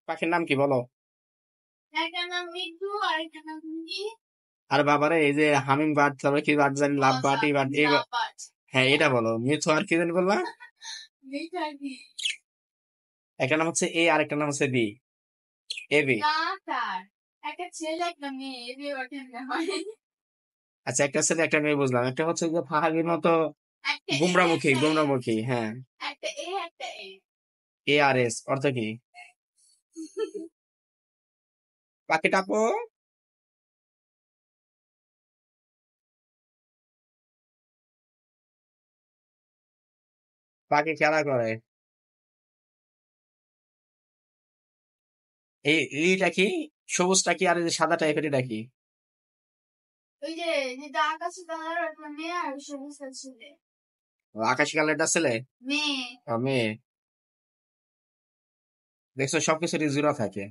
পাখির নাম কি বলো? একটা নাম মিঠু আর একটা নাম কি? আর বাবারে এই যে হামিং বার্ড, তারপরে কি বার্ড জানি, লাভ বার্ড, এই বার্ড, লাপাট। হ্যাঁ এটা বলো। মিথু আর কি জানি বললা? মিঠু আর কি? একটা নাম হচ্ছে এ আর একটা নাম হচ্ছে বি। A B. না স্যার, একটা ছেলে একটা মেয়ে, এ বিয়ে কেমনে হয়? আচ্ছা, একটা ছেলে একটা মেয়ে বুঝলাম, একটা হচ্ছে যে ফাহাগির মতো একটা এ গুমরামুখী, একটা এ, গুমরামুখী, হ্যাঁ। একটা এ একটা এ। এ আর এস অর্থ কি? পাখিটা আপু, পাখি খেলা করে। এই ইটা কি? সবুজটা কি আর এই যে সাদা টাইপের এটা কি? ওই যে যেটা আকাশি কালার একটা মেয়ে আর সবুজ ছেলে। ও, আকাশি কালারটা ছেলে, মেয়ে। মেয়ে। দেখছো সবকিছুরই জোড়া থাকে।